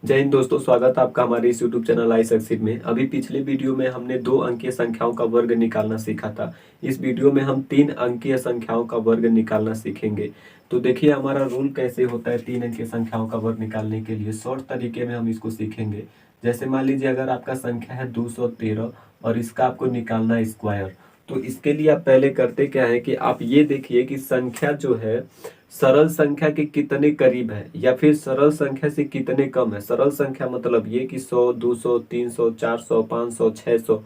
जय हिंद दोस्तों, स्वागत है आपका हमारे इस YouTube चैनल आई सक्सीड में। अभी पिछले वीडियो में हमने 2 अंकीय संख्याओं का वर्ग निकालना सीखा था। इस वीडियो में हम 3 अंकीय संख्याओं का वर्ग निकालना सीखेंगे। तो देखिए हमारा रूल कैसे होता है 3 अंकीय संख्याओं का वर्ग निकालने के लिए। शॉर्ट तरीके में हम इसको सीखेंगे। जैसे मान लीजिए अगर आपका संख्या है 213 और इसका आपको निकालना है स्क्वायर। तो इसके लिए आप पहले करते क्या है कि आप ये देखिए कि संख्या जो है सरल संख्या के कितने करीब है या फिर सरल संख्या से कितने कम है। सरल संख्या मतलब ये कि 100, 200, 300, 400, 500, 600।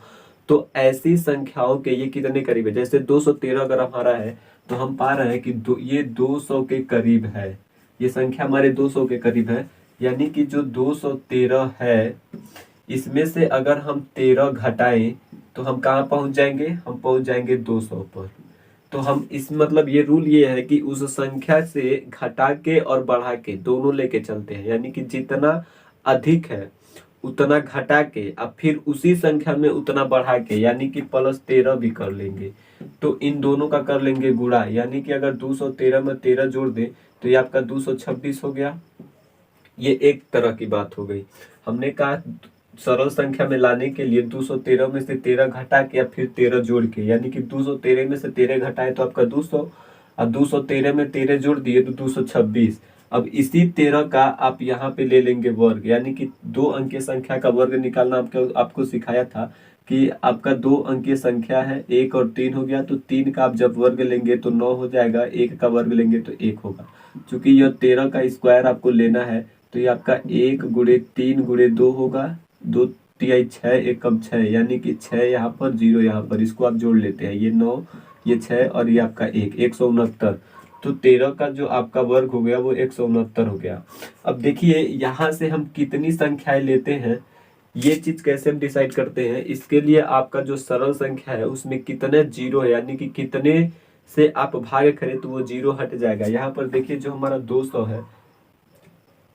तो ऐसी संख्याओं के ये कितने करीब है। जैसे 213 अगर हमारा है तो हम पा रहे हैं कि ये 200 के करीब है। ये संख्या हमारे 200 के करीब है। यानी कि जो 213 है इसमें से अगर हम 13 घटाएं तो हम कहाँ पहुंच जाएंगे, हम पहुंच जाएंगे 200 पर। तो हम इस मतलब ये रूल ये है कि उस संख्या से घटा के और बढ़ा के दोनों लेके चलते हैं। यानी कि जितना अधिक है उतना घटा के अब फिर उसी संख्या में उतना बढ़ा के यानी कि +13 भी कर लेंगे। तो इन दोनों का कर लेंगे गुणा। यानी कि अगर 213 में 13 जोड़ दे तो ये आपका 226 हो गया। ये एक तरह की बात हो गई। हमने कहा सरल संख्या में लाने के लिए 213 में से 13 घटा के या फिर 13 जोड़ के, यानी कि 213 में से 13 घटाए तो आपका 200 और 213 में 13 जोड़ दिए तो 226। अब इसी 13 का आप यहाँ पे ले लेंगे वर्ग। यानी कि 2 अंकीय संख्या का वर्ग निकालना आपको सिखाया था कि आपका 2 अंकीय संख्या है 1 और 3 हो गया। तो 3 का आप जब वर्ग लेंगे तो 9 हो जाएगा, 1 का वर्ग लेंगे तो 1 होगा। चूंकि यह 13 का स्क्वायर आपको लेना है तो ये आपका 1 गुणे 3 गुणे 2 होगा। 2 तिहाई 6, 1 कम 6, यानी कि 6 यहाँ पर 0 यहाँ पर, इसको आप जोड़ लेते हैं। ये 9, ये 6 और ये आपका 1, 169। तो 13 का जो आपका वर्ग हो गया वो 169 हो गया। अब देखिए यहाँ से हम कितनी संख्याएं लेते हैं, ये चीज कैसे हम डिसाइड करते हैं। इसके लिए आपका जो सरल संख्या है उसमें कितने जीरो है, यानी कि कितने से आप भाग करें तो वो जीरो हट जाएगा। यहाँ पर देखिए जो हमारा 200 है,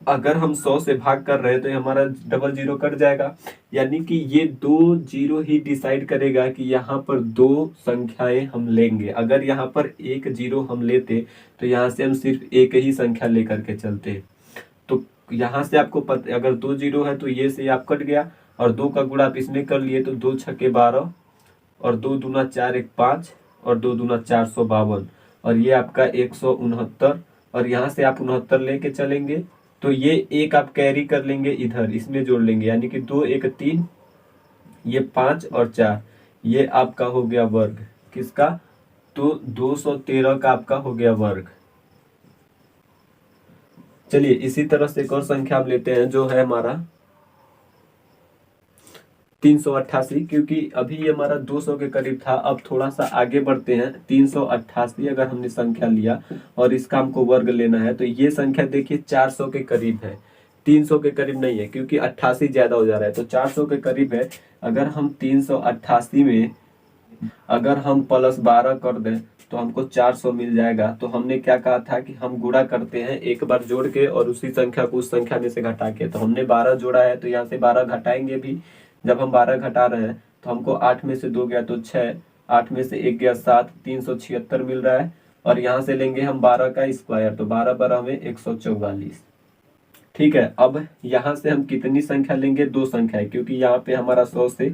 अगर हम 100 से भाग कर रहे हैं तो हमारा डबल जीरो कट जाएगा। यानी कि ये 2 जीरो ही डिसाइड करेगा कि यहाँ पर 2 संख्याएं हम लेंगे। अगर यहाँ पर 1 जीरो हम लेते तो यहाँ से हम सिर्फ एक ही संख्या लेकर के चलते। तो यहाँ से आपको पता, अगर 2 जीरो है तो ये से आप कट गया और 2 का गुणा आप इसमें कर लिए तो 2 छक्के 12 और 2 दूना 4, 1 5 और 2 दूना 452 और ये आपका 169। और यहाँ से आप 69 लेके चलेंगे तो ये एक आप कैरी कर लेंगे इधर, इसमें जोड़ लेंगे। यानी कि 2 1 3, ये 5 और 4, ये आपका हो गया वर्ग किसका, तो 213 का आपका हो गया वर्ग। चलिए इसी तरह से एक और संख्या हम लेते हैं जो है हमारा 388। क्योंकि अभी ये हमारा 200 के करीब था, अब थोड़ा सा आगे बढ़ते हैं। 388 अगर हमने संख्या लिया और इसका हमको वर्ग लेना है तो ये संख्या देखिए 400 के करीब है, 300 के करीब नहीं है क्योंकि 88 ज्यादा हो जा रहा है। तो 400 के करीब है। अगर हम 388 में अगर हम +12 कर दें तो हमको 400 मिल जाएगा। तो हमने क्या कहा था कि हम गुणा करते हैं एक बार जोड़ के और उसी संख्या को उस संख्या में से घटा के। तो हमने 12 जोड़ा है तो यहाँ से 12 घटाएंगे भी। जब हम 12 घटा रहे हैं तो हमको 8 में से 2 गया तो 6, 8 में से 1 गया 7, 376 मिल रहा है। और यहाँ से लेंगे हम 12 का स्क्वायर तो 12 12 में 144। ठीक है, अब यहाँ से हम कितनी संख्या लेंगे, 2 संख्या है क्योंकि यहाँ पे हमारा 100 से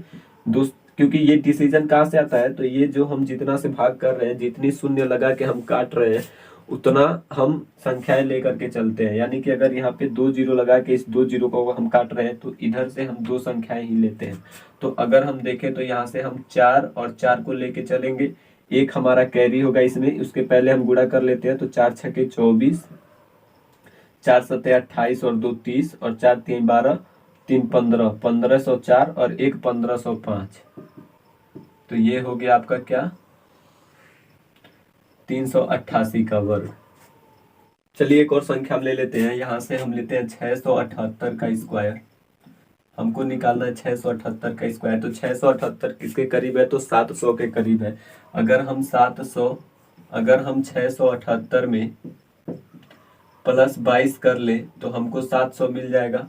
2, क्योंकि ये डिसीजन कहाँ से आता है, तो ये जो हम जितना से भाग कर रहे हैं, जितनी शून्य लगा के हम काट रहे हैं उतना हम संख्याएं लेकर के चलते हैं। यानी कि अगर यहाँ पे 2 जीरो लगा के इस 2 जीरो को हम काट रहे हैं तो इधर से हम 2 संख्याएं ही लेते हैं। तो अगर हम देखें तो यहाँ से हम 4 और 4 को लेके चलेंगे, एक हमारा कैरी होगा इसमें, उसके पहले हम गुणा कर लेते हैं। तो 4 छक्के 24, 4 सत्ते 28 और 2 30 और 4 3 12, 3 15, 1504 और 1 1505। तो ये हो गया आपका क्या, 388 का वर्ग। चलिए एक और संख्या हम ले लेते हैं। यहाँ से हम लेते हैं 678 का स्क्वायर। हमको निकालना है 678 का स्क्वायर। तो 678 किसके करीब है, तो 700 के करीब है। अगर हम 678 में +22 कर ले तो हमको 700 मिल जाएगा।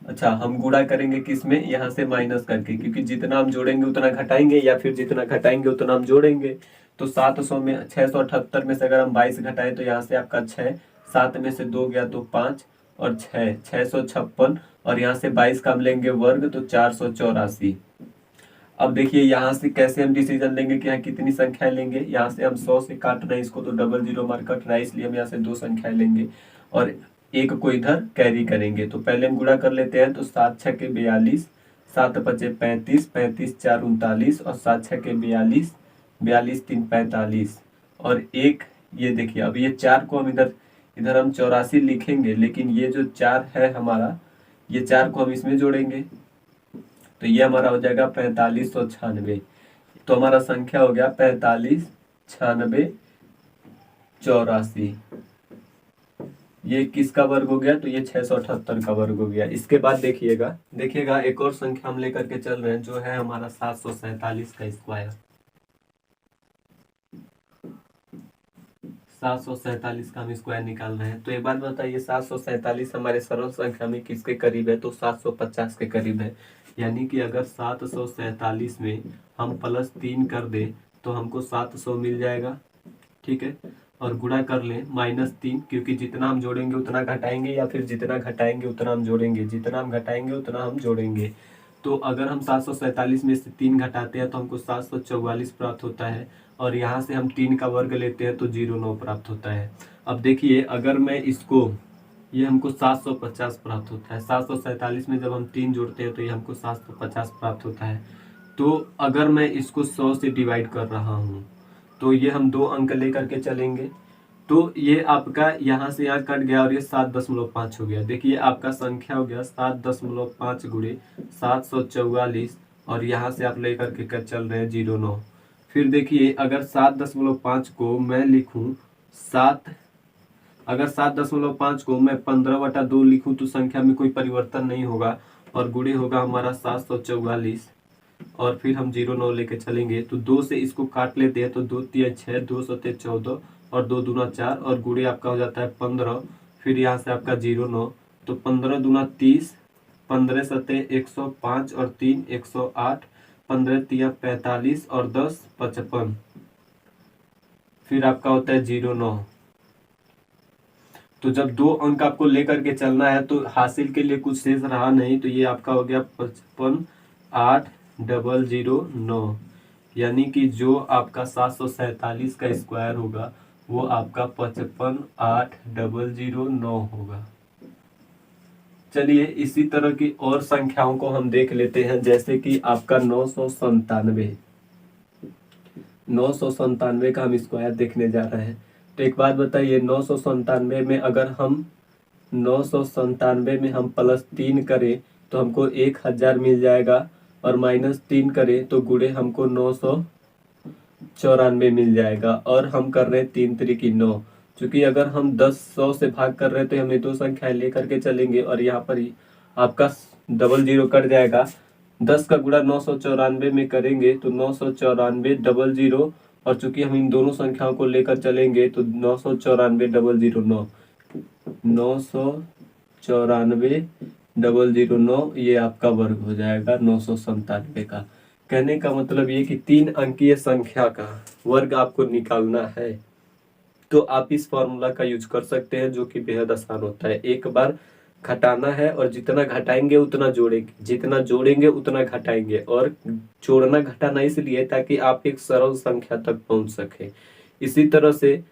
अच्छा, हम गुणा करेंगे किस में, यहाँ से माइनस करके, क्योंकि जितना हम जोड़ेंगे उतना घटाएंगे या फिर जितना घटाएंगे उतना हम जोड़ेंगे। तो 700 में 678 में से अगर हम 22 घटाएं तो यहाँ से आपका 6, 7 में से 2 गया तो 5 और 656, और यहाँ से 22 का हम लेंगे वर्ग तो 484। अब देखिए यहाँ से कैसे हम डिसीजन लेंगे कि यहाँ कितनी संख्याएं लेंगे। यहाँ से हम 100 से काट रहे हैं इसको तो डबल जीरो मार्क कट रहा है, इसलिए हम यहाँ से 2 संख्याएं लेंगे और एक को इधर कैरी करेंगे। तो पहले हम गुणा कर लेते हैं, तो 7 6 के 42, 7 5 35, 35 4 39, और 7 6 के 42, 42 3 45, और एक ये देखिए अब ये 4 को हम इधर इधर हम 84 लिखेंगे, लेकिन ये जो 4 है हमारा, ये 4 को हम इसमें जोड़ेंगे तो ये हमारा हो जाएगा 4596। तो हमारा संख्या हो गया 45 96 84। ये किसका वर्ग हो गया, तो ये 678 का वर्ग हो गया। इसके बाद देखिएगा एक और संख्या हम लेकर के चल रहे हैं जो है हमारा 747 का स्क्वायर। 747 का हम स्क्वायर निकाल रहे हैं। तो एक बात बताइए, 747 हमारे सरल संख्या में किसके करीब है, तो 750 के करीब है। यानी कि अगर 747 में हम +3 कर दें तो हमको 700 मिल जाएगा, ठीक है। और गुणा कर लें -3, क्योंकि जितना हम जोड़ेंगे उतना घटाएंगे, या फिर जितना घटाएंगे उतना हम जोड़ेंगे, जितना हम घटाएंगे उतना हम जोड़ेंगे। तो अगर हम 747 में से 3 घटाते हैं तो हमको 744 प्राप्त होता है, और यहाँ से हम 3 का वर्ग लेते हैं तो 09 प्राप्त होता है। अब देखिए अगर मैं इसको, ये हमको 750 प्राप्त होता है। 747 में जब हम 3 जोड़ते हैं तो ये हमको 750 प्राप्त होता है। तो अगर मैं इसको 100 से डिवाइड कर रहा हूँ तो ये हम 2 अंक लेकर के चलेंगे, तो ये आपका यहाँ से यहाँ कट गया और ये 7.5 हो गया। देखिए आपका संख्या हो गया 7.5 गुणे 744, और यहाँ से आप लेकर के चल रहे हैं 09। फिर देखिए अगर 7.5 को मैं लिखूं 7, अगर 7.5 को मैं 15/2 लिखूं तो संख्या में कोई परिवर्तन नहीं होगा, और गुणे होगा हमारा 744, और फिर हम 09 लेके चलेंगे। तो 2 से इसको काट लेते हैं तो 2 3 6, 2 7 14, और 2 दूना 4, और गुणे आपका हो जाता है 15। फिर यहाँ से आपका 09, तो 15 दूना 30, 15 7 105, और 3 108, 15 3 45, और 10 55। फिर आपका होता है 09। तो जब 2 अंक आपको लेकर के चलना है तो हासिल के लिए कुछ शेष रहा नहीं, तो ये आपका हो गया 55,8,009। यानी कि जो आपका 747 का स्क्वायर होगा वो आपका 55,8,009 होगा। चलिए इसी तरह की और संख्याओं को हम देख लेते हैं, जैसे कि आपका 997 का हम स्क्वायर देखने जा रहे हैं। तो एक बात बताइए, 997 में अगर हम 997 में हम +3 करें तो हमको 1000 मिल जाएगा, और -3 करें तो गुणे हमको 994 मिल जाएगा। और हम कर रहे हैं 3 3 9, क्योंकि अगर हम 100 से भाग कर रहे हैं तो हमें 2 संख्याएं लेकर के चलेंगे, और यहाँ पर ही आपका डबल जीरो कट जाएगा। 10 का गुणा 994 में करेंगे तो 994 डबल जीरो, और चूंकि हम इन दोनों संख्याओं को लेकर चलेंगे तो 994 009, 994 009 ये आपका वर्ग हो जाएगा 997 का। कहने का मतलब ये कि 3 अंकीय संख्या का वर्ग आपको निकालना है तो आप इस फॉर्मूला का यूज कर सकते हैं, जो कि बेहद आसान होता है। एक बार घटाना है और जितना घटाएंगे उतना जोड़ेंगे, जितना जोड़ेंगे उतना घटाएंगे, और जोड़ना घटाना इसलिए ताकि आप एक सरल संख्या तक पहुंच सके। इसी तरह से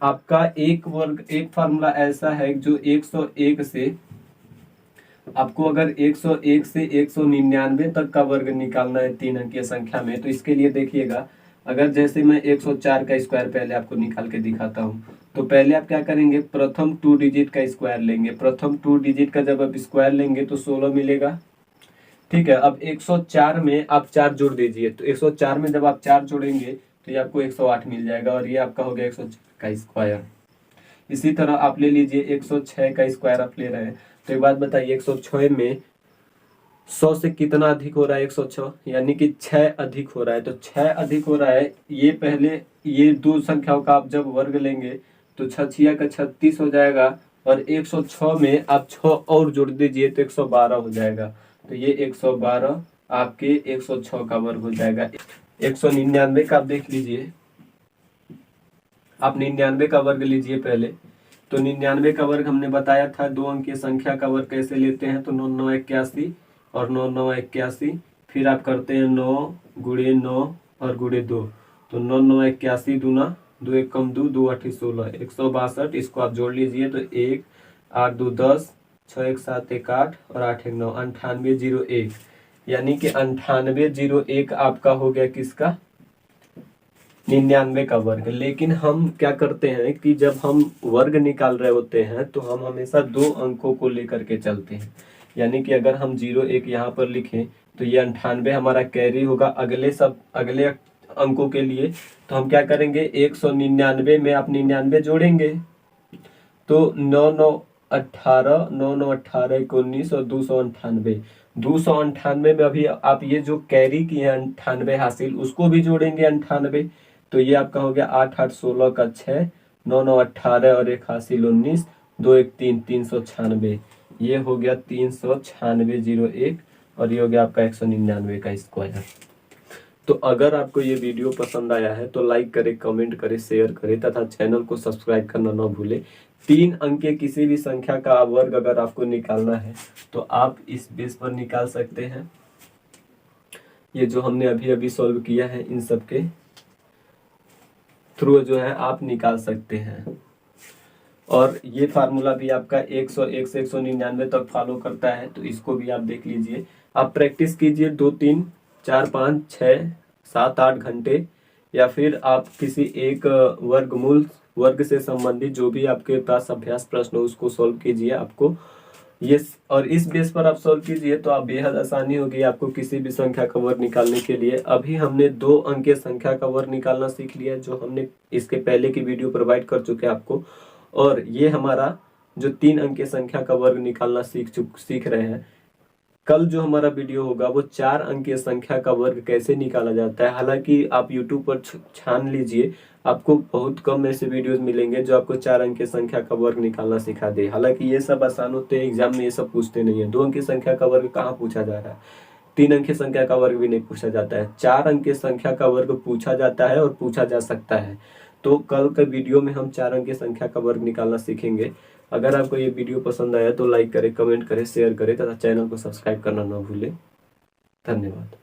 आपका एक फार्मूला ऐसा है जो 101 से आपको अगर 101 से 199 तक का वर्ग निकालना है 3 अंकीय संख्या में, तो इसके लिए देखिएगा, अगर जैसे मैं 104 का स्क्वायर पहले आपको निकाल के दिखाता हूँ। तो पहले आप क्या करेंगे, प्रथम 2 डिजिट का स्क्वायर लेंगे। प्रथम 2 डिजिट का जब आप स्क्वायर लेंगे तो 16 मिलेगा, ठीक है। अब 104 में आप 4 जोड़ दीजिए, तो 104 में जब आप 4 जोड़ेंगे तो ये आपको 108 मिल जाएगा, और ये आपका हो गया 104 का स्क्वायर। इसी तरह आप ले लीजिए 106 का स्क्वायर आप ले रहे हैं। तो एक बात बताइए, 106 में 100 से कितना अधिक हो रहा है, 106, यानी कि 6 अधिक हो रहा है। तो 6 अधिक हो रहा है, ये पहले ये 2 संख्याओं का आप जब वर्ग लेंगे तो 6 का 36 हो जाएगा, और 106 में आप 6 और जोड़ दीजिए तो 112 हो जाएगा। तो ये 112 आपके 106 का वर्ग हो जाएगा। 199 का आप देख लीजिए, आप 99 का वर्ग लीजिए पहले। तो 99 का वर्ग हमने बताया था, 2 अंकीय संख्या का वर्ग कैसे लेते हैं, तो 9 9 81 और 9 9 81, फिर आप करते हैं 9 गुणे 9 और गुणे 2, तो 9 9 81 दूना 2 1 कम 2 2 8 16 162, इसको आप जोड़ लीजिए तो 1 8 2 10 6 1 7 1 8 और 8 1 9, 9801, यानी कि 9801 आपका हो गया किसका, 99 का वर्ग। लेकिन हम क्या करते हैं कि जब हम वर्ग निकाल रहे होते हैं तो हम हमेशा 2 अंकों को लेकर के चलते हैं, यानी कि अगर हम 01 यहाँ पर लिखें तो ये 98 हमारा कैरी होगा अगले अंकों के लिए। तो हम क्या करेंगे, 199 में आप 99 जोड़ेंगे तो 9 9 18 9 9 18 19 और 298 में अभी आप ये जो कैरी किए हैं 98 हासिल, उसको भी जोड़ेंगे 98, तो ये आपका हो गया 8 8 16 का 6 9 9 18 और 1 हासिल 19 2 1 3 396, ये हो गया 39601 और ये हो गया आपका 199 का स्क्वायर। तो अगर आपको ये वीडियो पसंद आया है तो लाइक करें, कमेंट करें, शेयर करें तथा चैनल को सब्सक्राइब करना ना भूलें। 3 अंक के किसी भी संख्या का वर्ग अगर आपको निकालना है तो आप इस बेस पर निकाल सकते हैं। ये जो हमने अभी अभी सॉल्व किया है इन सब के थ्रू जो है आप निकाल सकते हैं। और ये फार्मूला भी आपका 101 से 199 तक फॉलो करता है, तो इसको भी आप देख लीजिए। आप प्रैक्टिस कीजिए 2 3 4 5 6 7 8 घंटे, या फिर आप किसी एक वर्ग से संबंधित जो भी आपके पास अभ्यास प्रश्न हो उसको सॉल्व कीजिए। आपको ये और इस बेस पर आप सॉल्व कीजिए तो आप बेहद आसानी होगी आपको किसी भी संख्या का वर्ग निकालने के लिए। अभी हमने 2 अंकीय संख्या का वर्ग निकालना सीख लिया जो हमने इसके पहले की वीडियो प्रोवाइड कर चुके हैं आपको। और ये हमारा जो 3 अंकीय संख्या का वर्ग निकालना सीख रहे हैं। कल जो हमारा वीडियो होगा वो 4 अंकीय संख्या का वर्ग कैसे निकाला जाता है। हालांकि आप YouTube पर छान लीजिए, आपको बहुत कम ऐसे वीडियोस मिलेंगे जो आपको 4 अंकीय संख्या का वर्ग निकालना सिखा दे। हालांकि ये सब आसान होते हैं, एग्जाम में ये सब पूछते नहीं है। 2 अंकीय संख्या का वर्ग कहाँ पूछा जा रहा है, 3 अंकीय संख्या का वर्ग भी नहीं पूछा जाता है, 4 अंकीय संख्या का वर्ग पूछा जाता है और पूछा जा सकता है। तो कल के वीडियो में हम 4 अंकीय संख्या का वर्ग निकालना सीखेंगे। अगर आपको ये वीडियो पसंद आया तो लाइक करें, कमेंट करें, शेयर करें तथा चैनल को सब्सक्राइब करना ना भूलें। धन्यवाद।